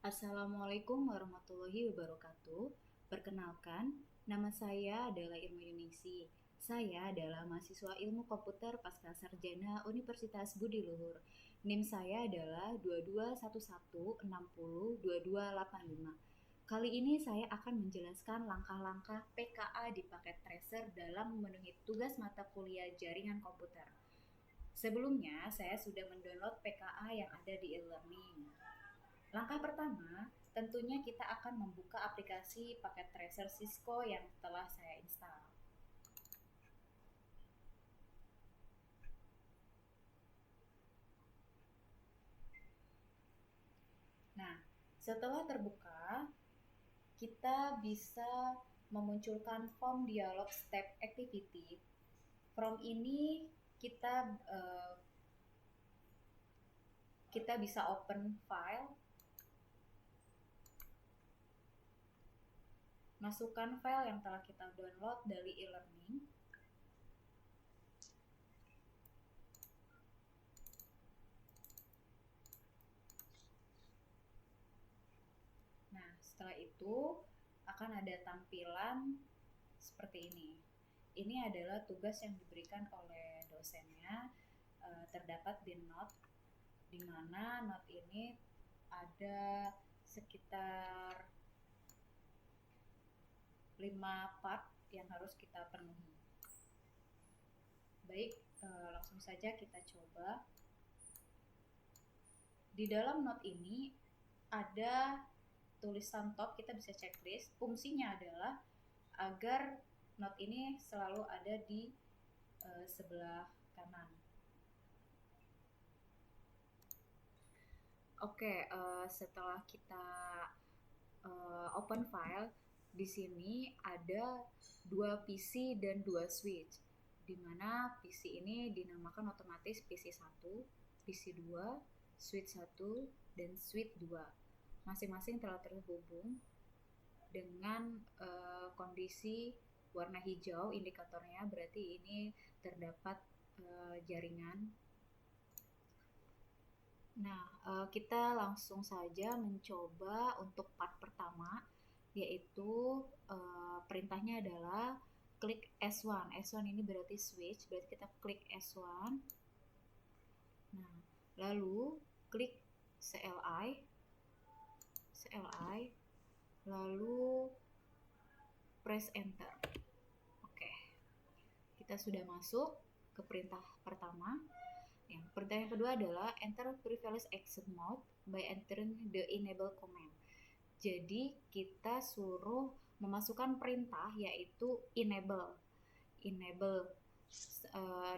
Assalamualaikum warahmatullahi wabarakatuh. Perkenalkan, nama saya adalah Irma Yunisi. Saya adalah mahasiswa Ilmu Komputer Pascasarjana Universitas Budi Luhur. NIM saya adalah 2211602285. Kali ini saya akan menjelaskan langkah-langkah PKA di paket tracer dalam memenuhi tugas mata kuliah jaringan komputer. Sebelumnya, saya sudah mendownload PKA yang ada di e-learning. Langkah pertama, tentunya kita akan membuka aplikasi paket tracer Cisco yang telah saya install. Nah, setelah terbuka, kita bisa memunculkan form dialog step activity. From ini kita uh, kita bisa open file, masukkan file yang telah kita download dari e-learning. Nah, setelah itu akan ada tampilan seperti ini. Ini adalah tugas yang diberikan oleh dosennya, terdapat di note, di mana note ini ada sekitar 5 part yang harus kita penuhi. Baik, langsung saja kita coba. Di dalam note ini ada tulisan top, kita bisa checklist. Fungsinya adalah agar note ini selalu ada di sebelah kanan. Oke, setelah kita open file, di sini ada 2 PC dan 2 switch, di mana PC ini dinamakan otomatis PC 1, PC 2, switch 1, dan switch 2. Masing-masing telah terhubung dengan kondisi warna hijau indikatornya, berarti ini terdapat jaringan. Nah, kita langsung saja mencoba untuk part pertama, yaitu perintahnya adalah klik S1. S1 ini berarti switch, berarti kita klik S1. Nah, lalu klik CLI, lalu press enter. Oke, kita sudah masuk ke perintah pertama. Perintah yang kedua adalah enter privilege exit mode by entering the enable command. Jadi kita suruh memasukkan perintah yaitu enable,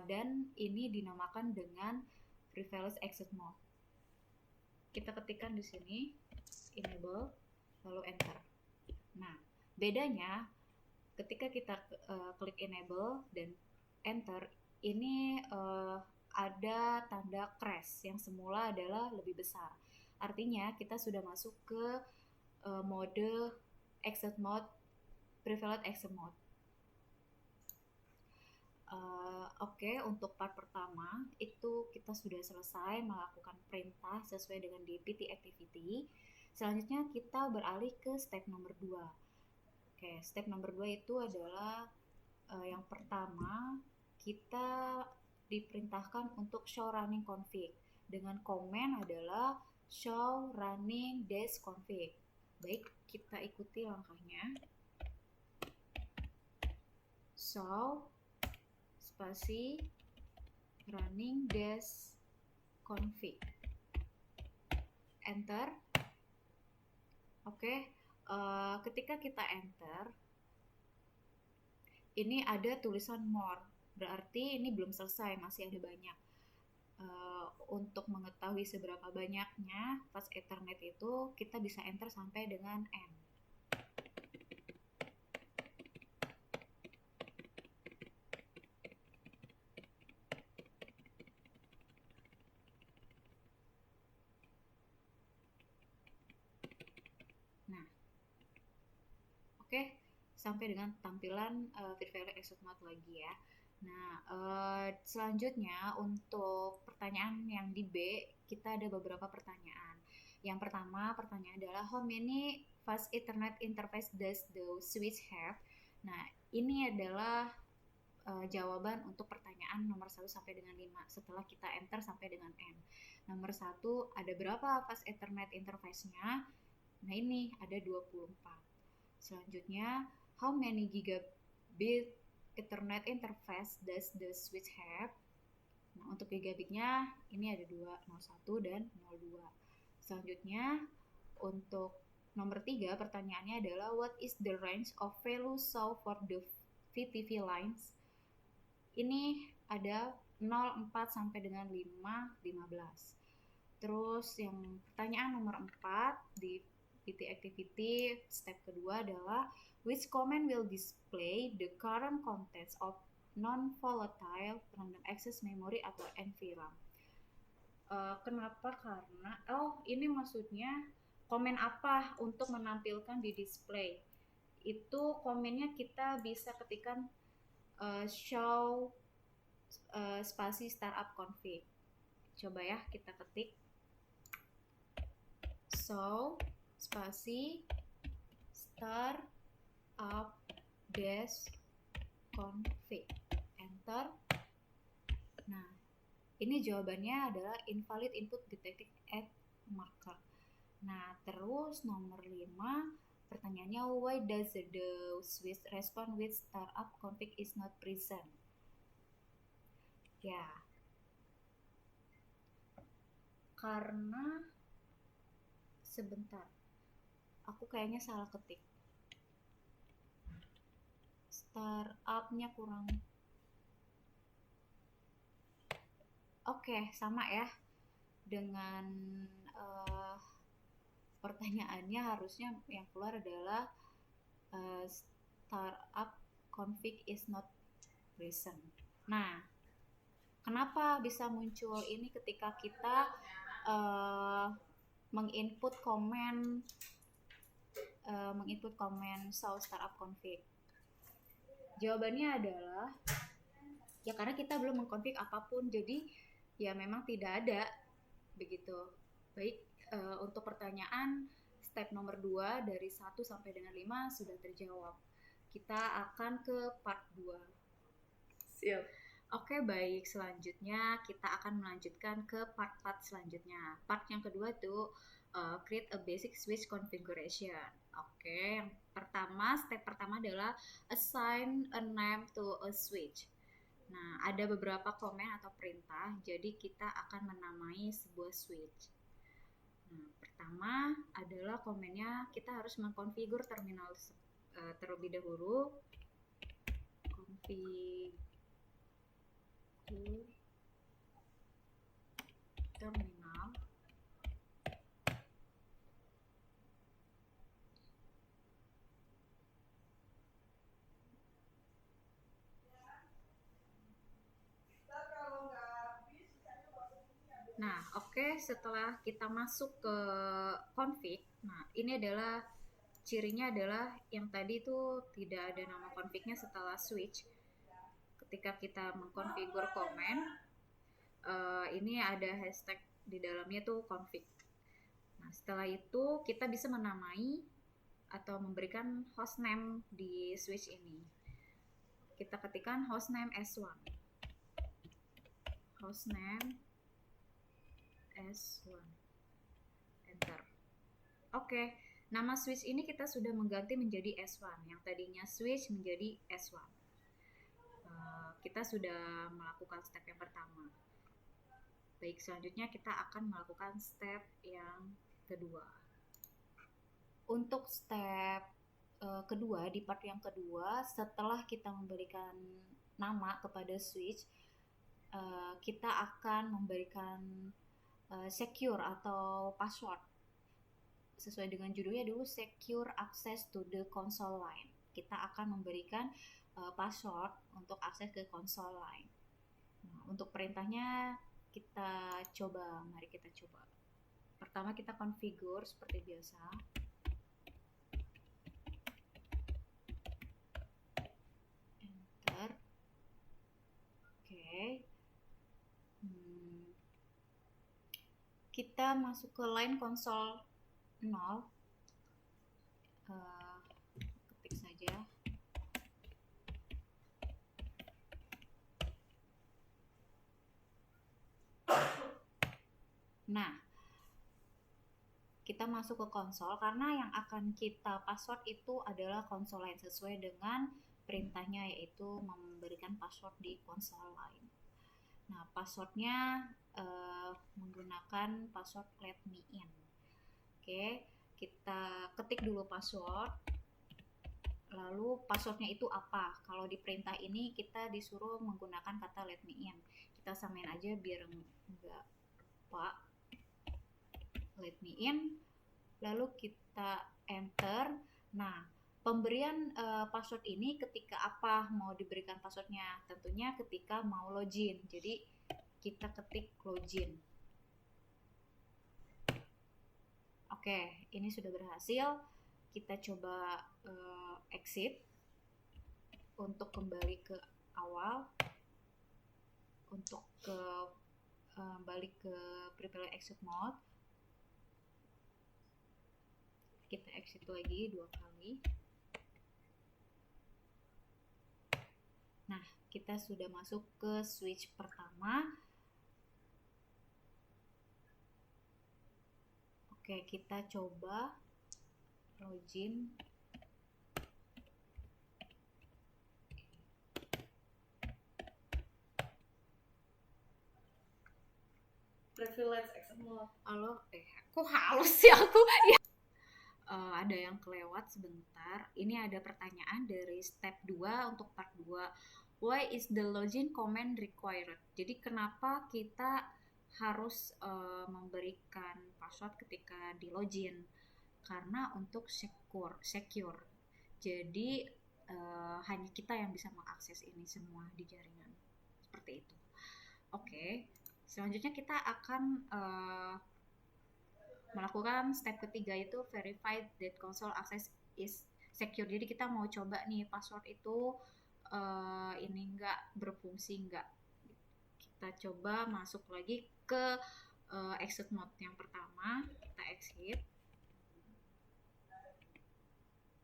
dan ini dinamakan dengan privilege exit mode. Kita ketikkan di sini enable lalu enter. Nah, bedanya ketika kita klik enable dan enter, ini ada tanda crash yang semula adalah lebih besar. Artinya kita sudah masuk ke mode exit mode, privilege exit mode. Oke, untuk part pertama itu kita sudah selesai melakukan perintah sesuai dengan DPT activity. Selanjutnya kita beralih ke step nomor 2. Oke, step nomor 2 itu adalah yang pertama kita diperintahkan untuk show running config dengan komen adalah show running dash config. Baik, kita ikuti langkahnya. Show spasi running dash config, enter. Oke, ketika kita enter, ini ada tulisan more, berarti ini belum selesai, masih ada banyak. Untuk mengetahui seberapa banyaknya fast Ethernet itu, kita bisa enter sampai dengan N. Nah, oke, sampai dengan tampilan privilege exit mode lagi ya. Nah, selanjutnya untuk pertanyaan yang di B, kita ada beberapa pertanyaan. Yang pertama pertanyaan adalah how many fast Ethernet interface does the switch have? Nah, ini adalah jawaban untuk pertanyaan nomor 1 sampai dengan 5 setelah kita enter sampai dengan N. Nomor 1, ada berapa fast Ethernet interface-nya? Nah, ini ada 24. Selanjutnya, how many gigabit Ethernet interface does the switch have? Nah, untuk gigabitnya ini ada 2, 01 dan 02. Selanjutnya, untuk nomor 3 pertanyaannya adalah what is the range of value saw for the VTV lines? Ini ada 0, 4 sampai dengan 5, 15. Terus yang pertanyaan nomor 4 di PT activity step kedua adalah which comment will display the current contents of non-volatile random access memory atau NVRAM. Kenapa? Karena ini maksudnya komen apa untuk menampilkan di display. Itu komennya kita bisa ketikkan show spasi startup config. Coba ya kita ketik show spasi startup dash config, enter. Nah, ini jawabannya adalah invalid input detected at marker. Nah, terus nomor 5 pertanyaannya why does the switch respond with startup config is not present? Ya, karena sebentar, aku kayaknya salah ketik. Startupnya kurang. Oke, sama ya dengan pertanyaannya, harusnya yang keluar adalah startup config is not present. Nah, kenapa bisa muncul ini ketika kita menginput komen show startup config? Jawabannya adalah ya karena kita belum mengkonfig apapun, jadi ya memang tidak ada begitu. Baik, untuk pertanyaan step nomor 2 dari 1 sampai dengan 5 sudah terjawab. Kita akan ke part 2. Siap. Oke, baik. Selanjutnya kita akan melanjutkan ke part-part selanjutnya. Part yang kedua itu create a basic switch configuration. Oke, yang pertama, step pertama adalah assign a name to a switch. Nah, ada beberapa komen atau perintah, jadi kita akan menamai sebuah switch. Nah, pertama adalah komennya kita harus mengkonfigur terminal terlebih dahulu. Config terminal. Nah, oke, setelah kita masuk ke config, nah ini adalah cirinya adalah yang tadi itu tidak ada nama confignya setelah switch. Ketika kita mengkonfigur komen, ini ada hashtag di dalamnya tuh config. Nah, setelah itu kita bisa menamai atau memberikan hostname di switch ini. Kita ketikkan hostname S1. Hostname S1. Enter. Oke, nama switch ini kita sudah mengganti menjadi S1. Yang tadinya switch menjadi S1. Kita sudah melakukan step yang pertama. Baik, selanjutnya kita akan melakukan step yang kedua. Untuk step kedua, di part yang kedua, setelah kita memberikan nama kepada switch, kita akan memberikan secure atau password. Sesuai dengan judulnya dulu, secure access to the console line. Kita akan memberikan password untuk akses ke console line. Nah, untuk perintahnya mari kita coba. Pertama kita configure seperti biasa. Enter. Oke. kita masuk ke line konsol 0, ketik saja. Nah, kita masuk ke konsol karena yang akan kita password itu adalah konsol lain sesuai dengan perintahnya, yaitu memberikan password di konsol lain. Nah, passwordnya menggunakan password let me in. Oke, kita ketik dulu password. Lalu passwordnya itu apa? Kalau di perintah ini kita disuruh menggunakan kata let me in. Kita samain aja biar enggak lupa. Let me in. Lalu kita enter. Nah, pemberian password ini ketika apa mau diberikan passwordnya? Tentunya ketika mau login. Jadi kita ketik login. Oke, ini sudah berhasil. Kita coba exit untuk kembali ke awal, untuk balik ke privilege exit mode. Kita exit lagi 2 kali. Nah, kita sudah masuk ke switch pertama. Oke, kita coba login. Privilege exit mode. Halo, kok halus sih aku? Ada yang kelewat sebentar. Ini ada pertanyaan dari step 2 untuk part 2. Why is the login command required? Jadi kenapa kita harus memberikan password ketika di login? Karena untuk secure. Jadi hanya kita yang bisa mengakses ini semua di jaringan. Seperti itu. Oke. Selanjutnya kita akan melakukan step ketiga, itu verify that console access is secure. Jadi kita mau coba nih password itu ini enggak berfungsi enggak. Kita coba masuk lagi ke exit mode yang pertama, kita exit.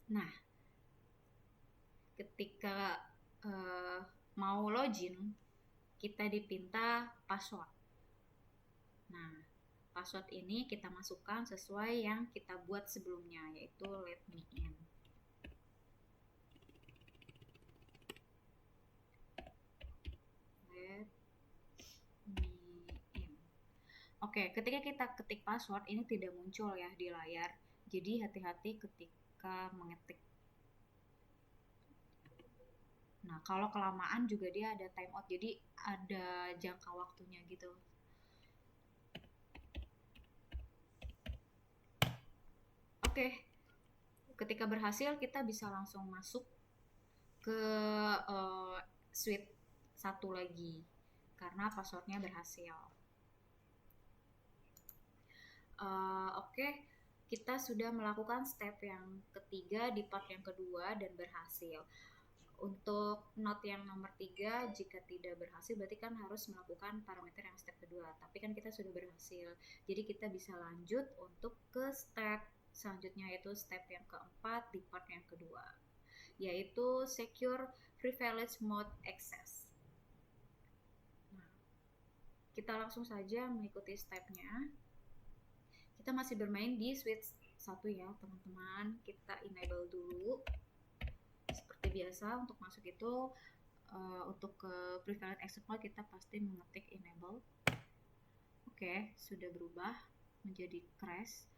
Nah, ketika mau login, kita dipinta password. Nah, password ini kita masukkan sesuai yang kita buat sebelumnya, yaitu let me in. Let me in. Oke, ketika kita ketik password ini tidak muncul ya di layar. Jadi hati-hati ketika mengetik. Nah, kalau kelamaan juga dia ada timeout, jadi ada jangka waktunya gitu. Oke, ketika berhasil kita bisa langsung masuk ke suite 1 lagi karena passwordnya berhasil. Oke, kita sudah melakukan step yang ketiga di part yang kedua dan berhasil. Untuk note yang nomor 3, jika tidak berhasil berarti kan harus melakukan parameter yang step kedua, tapi kan kita sudah berhasil, jadi kita bisa lanjut untuk ke step selanjutnya, yaitu step yang keempat di part yang kedua, yaitu secure privilege mode access. Nah, kita langsung saja mengikuti stepnya. Kita masih bermain di switch 1 ya teman-teman. Kita enable dulu seperti biasa. Untuk masuk itu untuk ke privilege access mode kita pasti mengetik enable. Oke, sudah berubah menjadi crash.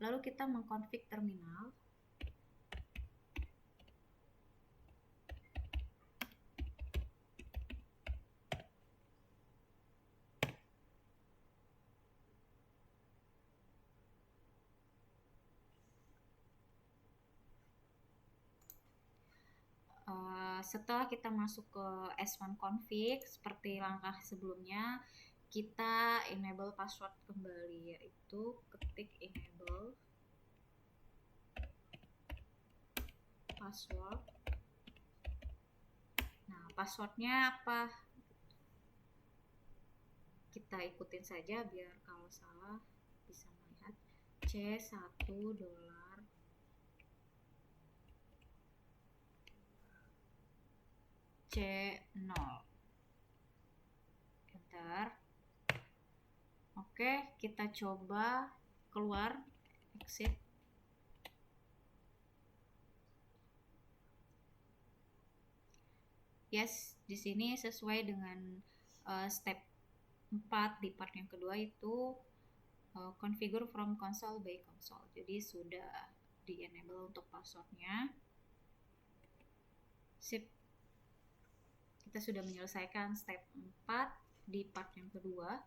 Lalu kita mengkonfig terminal. Setelah kita masuk ke S1 config seperti langkah sebelumnya, kita enable password kembali, yaitu ketik enable password. Nah, passwordnya apa? kita ikutin saja biar kalau salah bisa melihat. C1 dolar C0, enter. Oke, kita coba keluar, exit. Yes, di sini sesuai dengan step 4 di part yang kedua itu configure from console by console. Jadi sudah di enable untuk passwordnya. Sip. Kita sudah menyelesaikan step 4 di part yang kedua.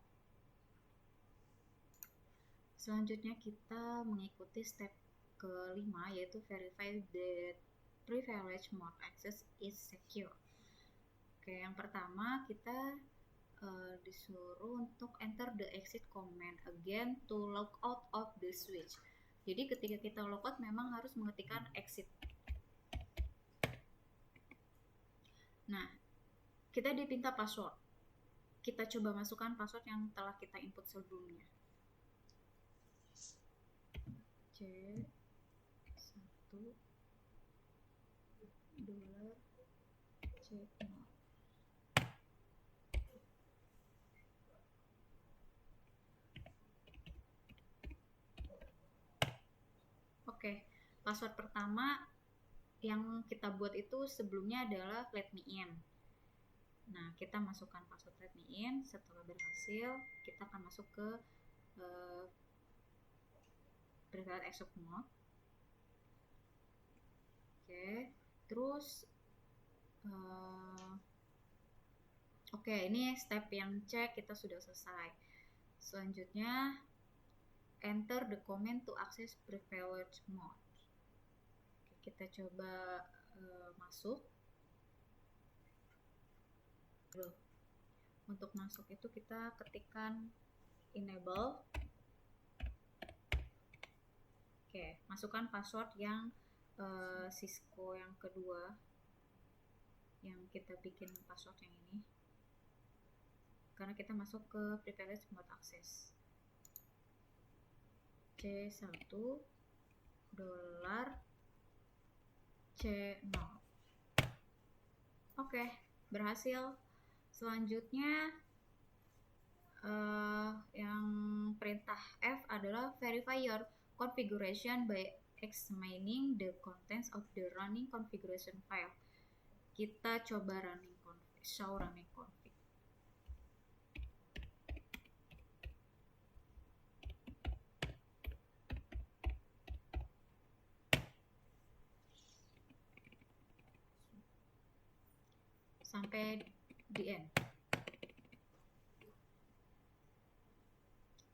Selanjutnya kita mengikuti step kelima, yaitu verify that privilege mode access is secure. Oke, yang pertama kita disuruh untuk enter the exit command again to log out of the switch. Jadi ketika kita logout memang harus mengetikkan exit. Nah, kita dipinta password. Kita coba masukkan password yang telah kita input sebelumnya. C1 dolar C0. Oke, password pertama yang kita buat itu sebelumnya adalah let me in. Nah, kita masukkan password let me in. Setelah berhasil, kita akan masuk ke private exit mode. Oke, terus oke, ini step yang cek kita sudah selesai. Selanjutnya enter the command to access privilege mode. Oke, kita coba masuk. Untuk masuk itu kita ketikkan enable. Oke, masukkan password yang Cisco yang kedua, yang kita bikin password yang ini, karena kita masuk ke privilege mode access. C1 dolar C0. Oke, berhasil. Selanjutnya yang perintah F adalah verify your configuration by examining the contents of the running configuration file. Kita coba running config, show running config. Sampai di end.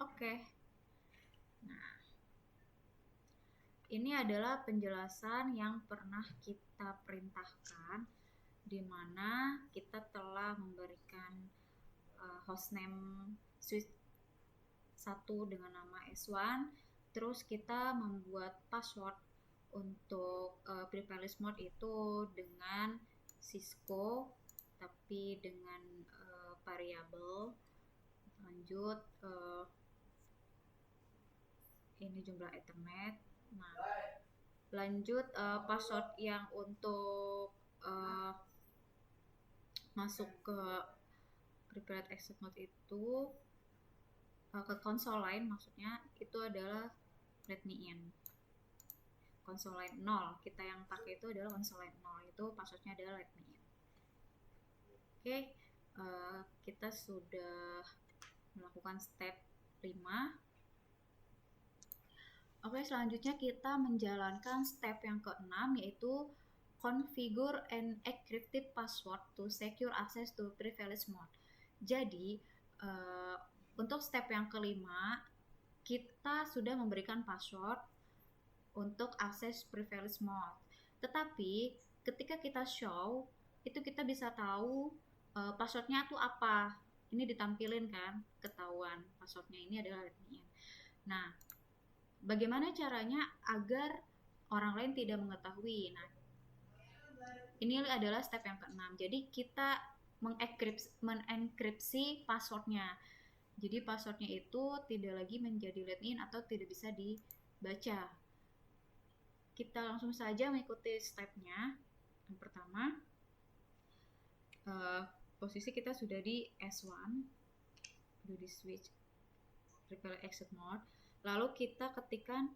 Oke. Nah, ini adalah penjelasan yang pernah kita perintahkan, di mana kita telah memberikan hostname switch 1 dengan nama S1, terus kita membuat password untuk privilege mode itu dengan Cisco tapi dengan variabel. Lanjut ini jumlah Ethernet. Nah, lanjut password yang untuk masuk ke privilege exit mode itu ke konsol lain, maksudnya itu adalah let me in. Konsol line 0, kita yang pakai itu adalah konsol line 0, itu passwordnya adalah let me in. Oke, kita sudah melakukan step 5. Oke, selanjutnya kita menjalankan step yang ke-6, yaitu configure an encrypted password to secure access to privilege mode. Jadi untuk step yang kelima, kita sudah memberikan password untuk akses privilege mode. Tetapi ketika kita show, itu kita bisa tahu passwordnya itu apa. Ini ditampilin kan, ketahuan passwordnya ini adalah let me in. Nah, bagaimana caranya agar orang lain tidak mengetahui? Nah, ini adalah step yang ke-6. Jadi kita mengenkripsi passwordnya. Jadi passwordnya itu tidak lagi menjadi let in atau tidak bisa dibaca. Kita langsung saja mengikuti stepnya. Yang pertama, posisi kita sudah di S1, sudah di switch Private Exit Mode. Lalu kita ketikkan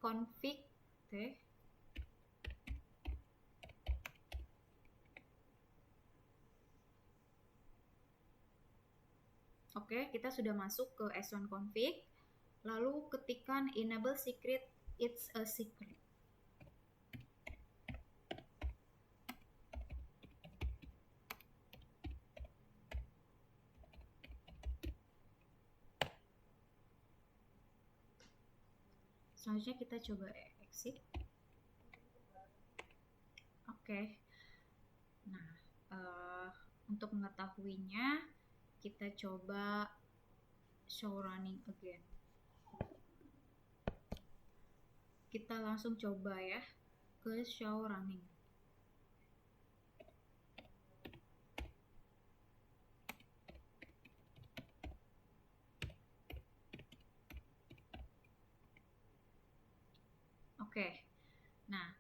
config T. Oke, kita sudah masuk ke S1 config. Lalu ketikkan enable secret, it's a secret. Selanjutnya kita coba exit. Oke. Nah, untuk mengetahuinya kita coba show running again. Kita langsung coba ya ke show running. Oke. Nah,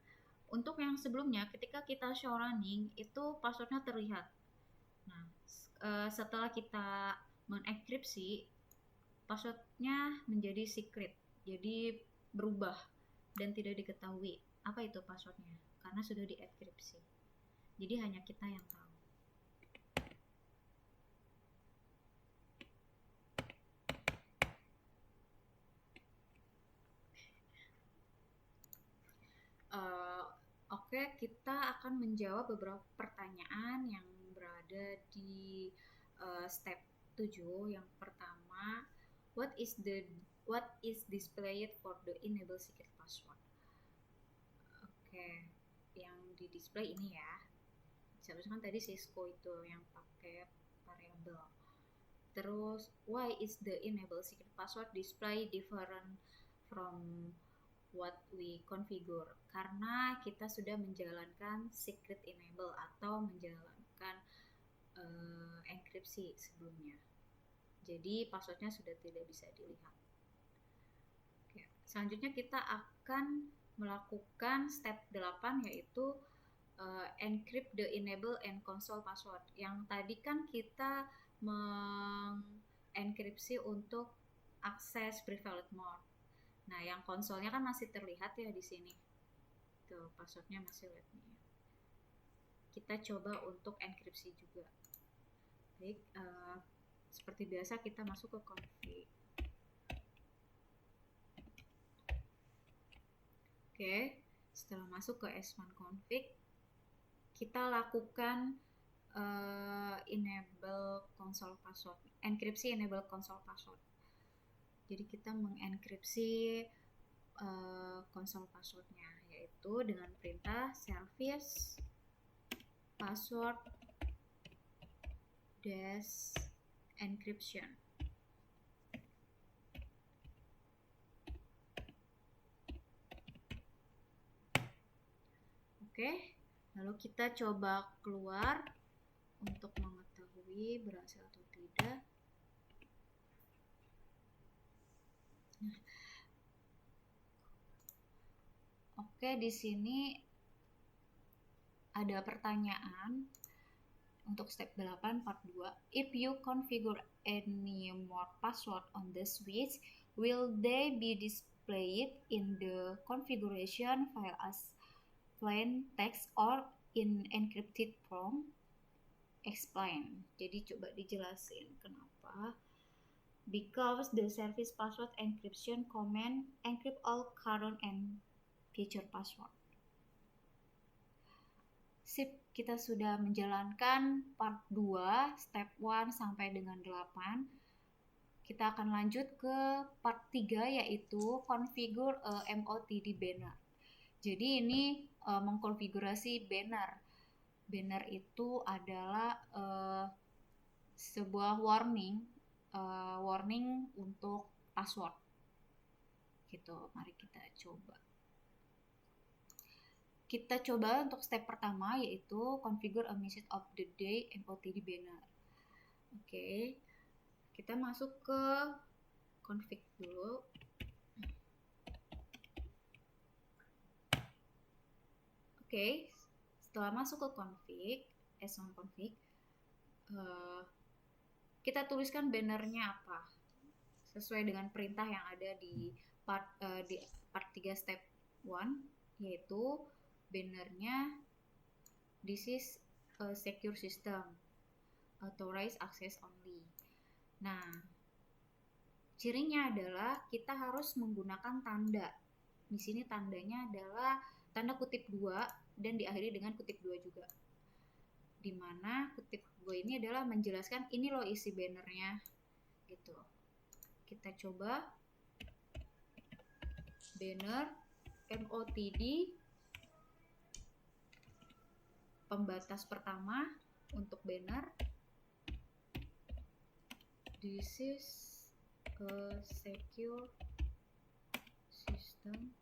untuk yang sebelumnya ketika kita show running itu passwordnya terlihat. Nah, setelah kita mengenkripsi, passwordnya menjadi secret, jadi berubah dan tidak diketahui apa itu passwordnya karena sudah dienkripsi. Jadi hanya kita yang tahu. Oke, kita akan menjawab beberapa pertanyaan yang berada di step 7. Yang pertama, what is displayed for the enable secret password? Oke, yang di display ini ya. Seharusnya kan tadi Cisco itu yang pakai variable. Terus, why is the enable secret password display different from what we configure? Karena kita sudah menjalankan secret enable atau menjalankan enkripsi sebelumnya. Jadi passwordnya sudah tidak bisa dilihat. Oke. Selanjutnya kita akan melakukan step 8 yaitu encrypt the enable and console password. Yang tadi kan kita mengenkripsi untuk akses private mode. Nah, yang konsolnya kan masih terlihat ya di sini. Tuh, passwordnya masih let me. Kita coba untuk enkripsi juga. Baik, seperti biasa kita masuk ke config. Oke, setelah masuk ke S1 config, kita lakukan enable console password, enkripsi enable console password. Jadi kita mengenkripsi console passwordnya yaitu dengan perintah service password dash encryption. Oke, lalu kita coba keluar untuk mengetahui berhasil atau tidak. Oke, di sini ada pertanyaan untuk step 8 part 2. If you configure any more password on the switch, will they be displayed in the configuration file as plain text or in encrypted form? Explain. Jadi coba dijelasin kenapa. Because the service password encryption command encrypt all current and future password. Sip, kita sudah menjalankan part 2, step 1 sampai dengan 8. Kita akan lanjut ke part 3 yaitu configure MOTD banner. Jadi ini mengkonfigurasi banner. Banner itu adalah sebuah warning untuk password. Gitu, mari kita coba. Kita coba untuk step pertama yaitu configure a message of the day MOTD banner. Oke. Kita masuk ke config dulu. Oke, setelah masuk ke config, S1 config, kita tuliskan bannernya apa sesuai dengan perintah yang ada di part 3 step 1, yaitu bannernya this is a secure system, authorized access only. Nah, cirinya adalah kita harus menggunakan tanda. Di sini tandanya adalah tanda kutip 2 dan diakhiri dengan kutip 2 juga. Dimana kutip 2 ini adalah menjelaskan ini loh isi bannernya gitu. Kita coba banner MOTD pembatas pertama untuk banner, this is a secure system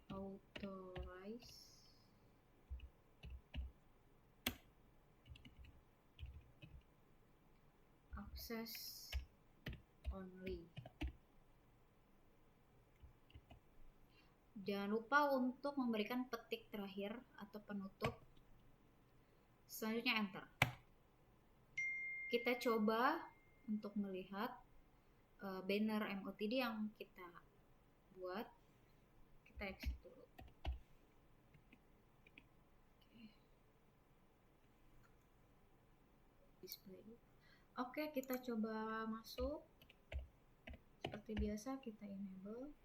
authorized access only. Jangan lupa untuk memberikan petik terakhir atau penutup. Selanjutnya enter. Kita coba untuk melihat banner MOTD yang kita buat. Kita exit dulu. Display. Oke, kita coba masuk. Seperti biasa kita enable.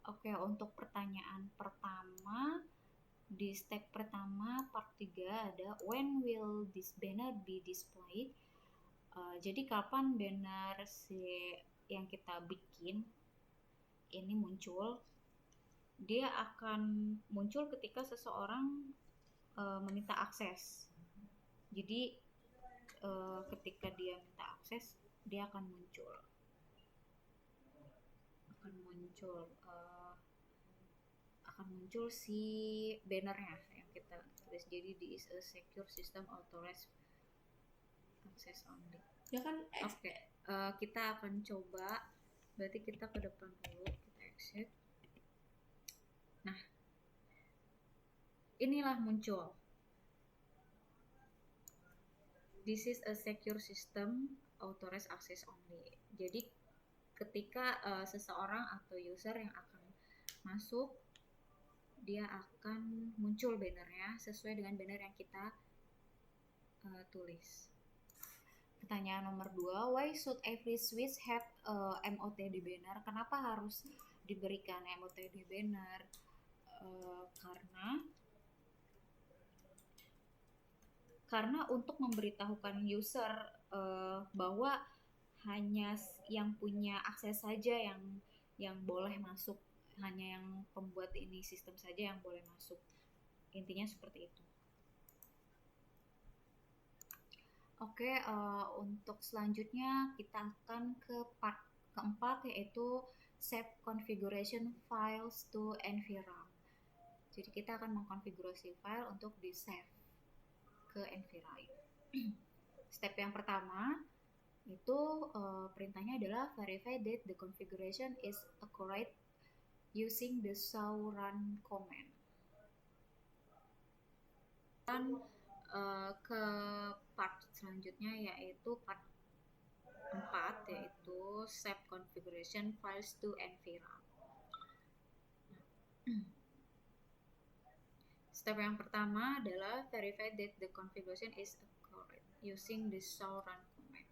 Oke, untuk pertanyaan pertama di step pertama part 3 ada when will this banner be displayed? Jadi kapan banner yang kita bikin ini muncul? Dia akan muncul ketika seseorang meminta akses. Jadi ketika dia minta akses, dia akan muncul si bannernya yang kita tulis. Jadi this is a secure system authorized access only. Ya kan? Oke, kita akan coba. Berarti kita ke depan dulu, kita exit. Nah, inilah muncul. This is a secure system authorized access only. Jadi ketika seseorang atau user yang akan masuk, dia akan muncul bannernya sesuai dengan banner yang kita tulis. Pertanyaan nomor 2, why should every switch have MOTD banner? Kenapa harus diberikan MOTD banner? Karena untuk memberitahukan user bahwa hanya yang punya akses saja yang boleh masuk, hanya yang pembuat ini sistem saja yang boleh masuk. Intinya seperti itu. Oke, untuk selanjutnya kita akan ke part keempat, yaitu save configuration files to NVRAM. Jadi kita akan mengkonfigurasi file untuk di save ke NVRAM. Step yang pertama itu perintahnya adalah verify that the configuration is accurate using the show run command. Dan ke part selanjutnya yaitu part 4, yaitu save configuration files to NVRAM. Step yang pertama adalah verify that the configuration is accurate using the show run command.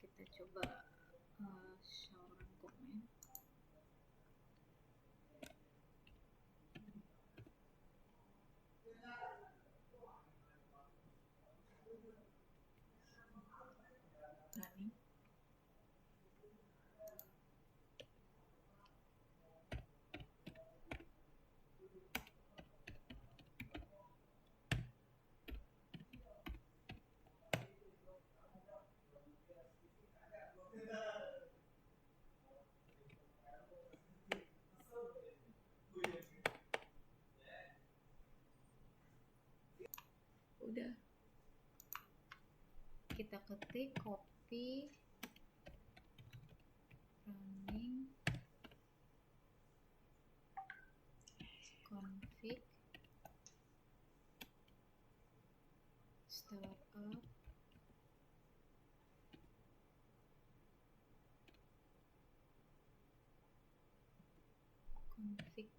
Kita coba show run command. Running. kita ketik copy running config startup config.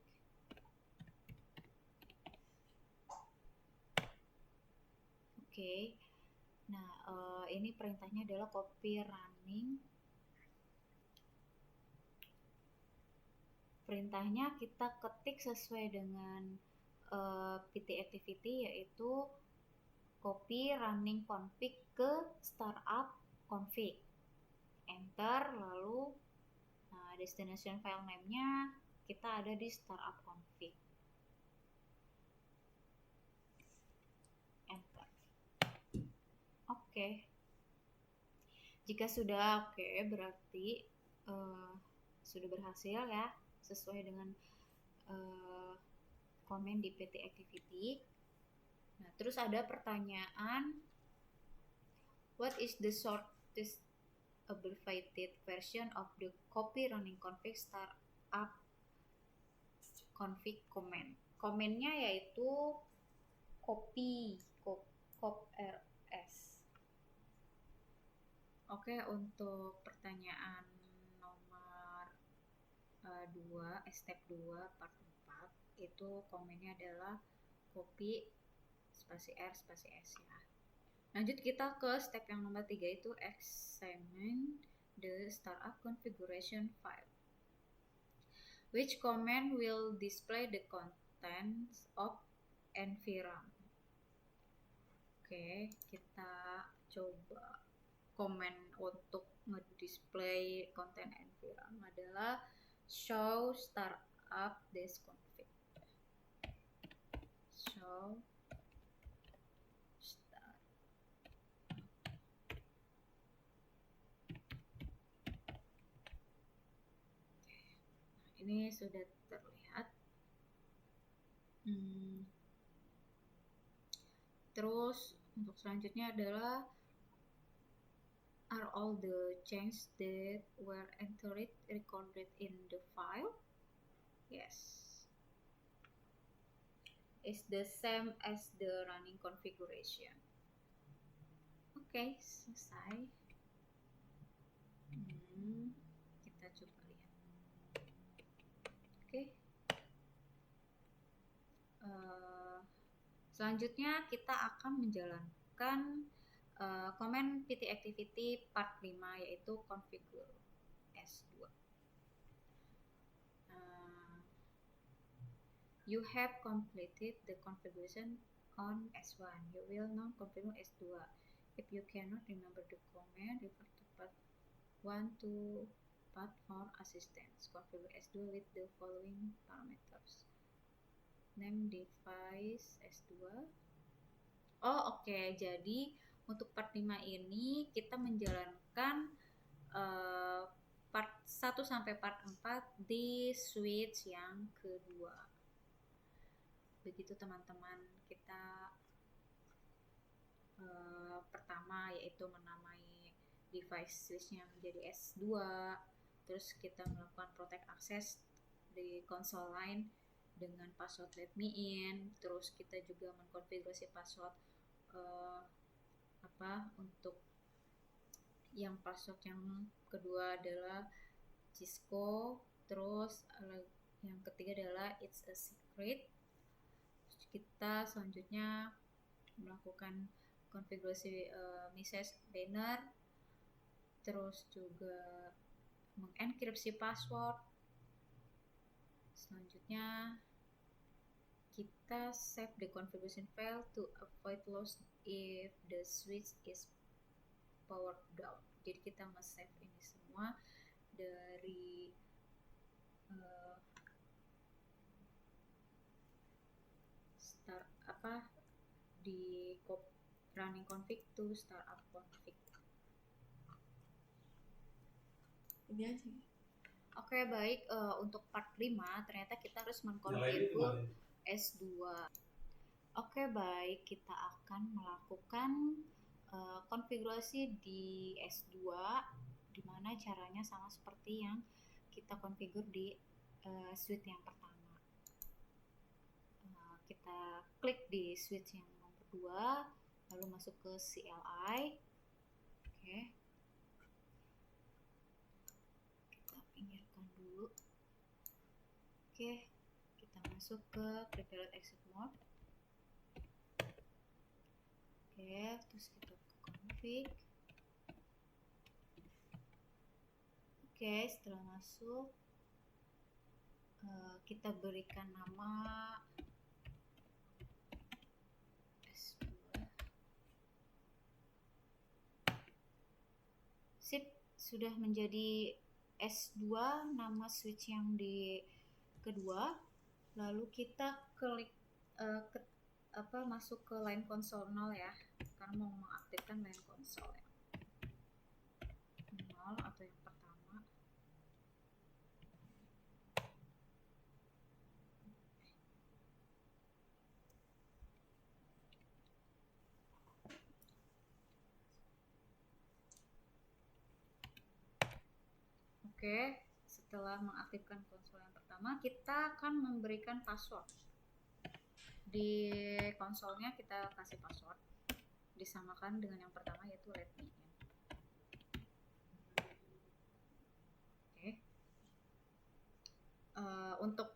Oke. Nah, ini perintahnya adalah copy running. Perintahnya kita ketik sesuai dengan PT activity, yaitu copy running config ke startup config. Enter, lalu destination file name-nya kita ada di startup config. Enter. Oke. Jika sudah oke, berarti sudah berhasil ya, sesuai dengan komen di PT activity. Nah, terus ada pertanyaan, what is the shortest abbreviated version of the copy running config startup config command? Komennya yaitu copy rs. Oke, untuk pertanyaan nomor 2, step 2 part 4, itu komennya adalah copy spasi R spasi S ya. Lanjut kita ke step yang nomor 3, itu examine the startup configuration file. Which command will display the contents of environment? Oke, kita coba komen untuk ngedisplay content environment adalah show startup config. Show start. Ini sudah terlihat. Terus untuk selanjutnya adalah, are all the changes that were entered recorded in the file? Yes. Is the same as the running configuration. Oke, selesai. Kita coba lihat. Oke. Selanjutnya kita akan menjalankan komen PT activity part 5, yaitu configure S2. You have completed the configuration on S1. You will now configure S2. If you cannot remember the command, refer to part 1 to part 4 assistance. Configure S2 with the following parameters. Name device S2. Oh, oke. Jadi untuk part 5 ini kita menjalankan part 1 sampai part 4 di switch yang kedua. Begitu teman-teman. Kita pertama yaitu menamai device switchnya menjadi S2. Terus kita melakukan protect access di konsol lain dengan password let me in. Terus kita juga mengkonfigurasi password untuk yang password yang kedua adalah Cisco. Terus yang ketiga adalah it's a secret. Terus kita selanjutnya melakukan konfigurasi message banner. Terus juga mengenkripsi password. Selanjutnya kita save the configuration file to avoid loss if the switch is powered down. Jadi kita nge-save ini semua dari di running config to startup config. Ini aja. Oke, baik. Untuk part 5 ternyata kita harus mengkonfigure S2. Oke, baik. Kita akan melakukan konfigurasi di S2, dimana caranya sama seperti yang kita konfigur di switch yang pertama. Kita klik di switch yang nomor 2, lalu masuk ke CLI. Oke. Kita pinggirkan dulu. Oke, kita masuk ke Prevalent Exit Mode. Oke, terus kita ke config. Oke, setelah masuk, kita berikan nama S2. Sip, sudah menjadi S2 nama switch yang di kedua. Lalu kita klik masuk ke line console 0 ya, karena mau mengaktifkan line console ya. 0 atau yang pertama. Oke, setelah mengaktifkan konsol yang pertama, kita akan memberikan password. Di konsolnya kita kasih password, disamakan dengan yang pertama yaitu let me in. Oke. Untuk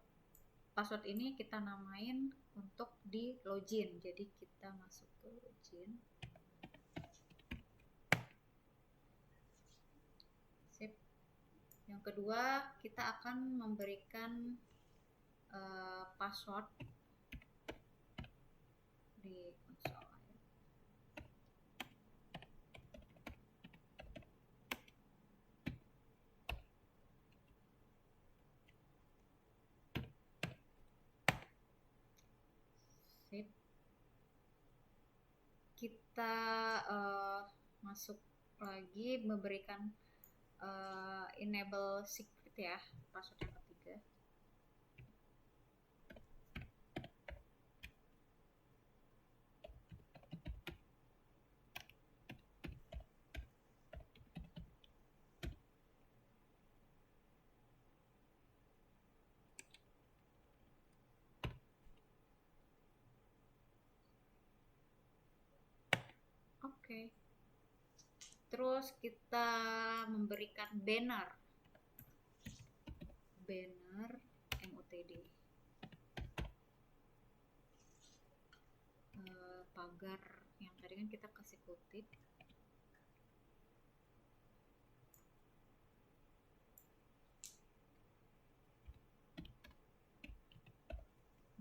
password ini kita namain untuk di login. Jadi kita masuk ke login. Sip. Yang kedua, kita akan memberikan password di konsol. Sip. Kita masuk lagi memberikan enable secret ya, password yang ketiga. Oke. Terus kita memberikan banner MOTD, pagar yang tadi kan kita kasih kutip.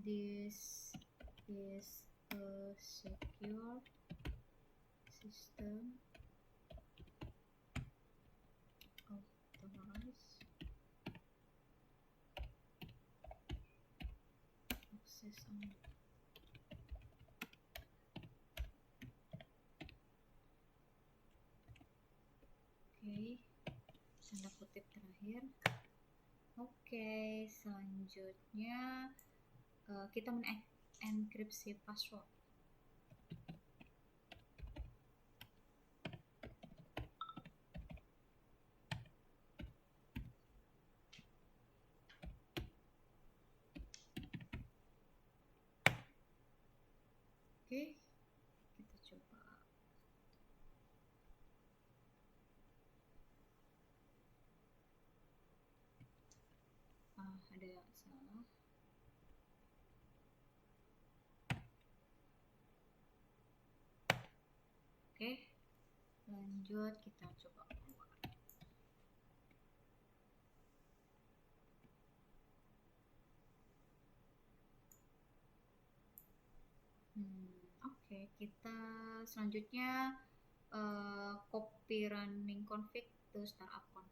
This is a secure system authorized access only. Oke, tanda kutip terakhir. Oke, selanjutnya kita mengenkripsi password. Oke, kita coba. Ada yang salah. Oke, lanjut kita coba keluar. Oke, kita selanjutnya copy running config to startup config.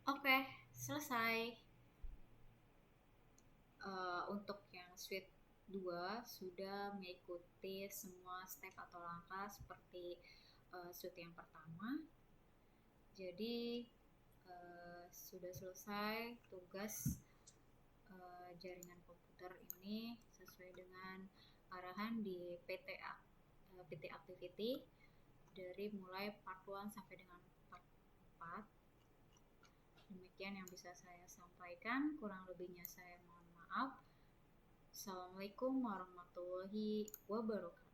Oke, selesai. Untuk yang suite 2 sudah mengikuti semua step atau langkah seperti suite yang pertama. Jadi sudah selesai tugas jaringan komputer ini sesuai dengan arahan di PT Activity dari mulai part 1 sampai dengan part 4. Demikian yang bisa saya sampaikan, kurang lebihnya saya mohon maaf. Assalamualaikum warahmatullahi wabarakatuh.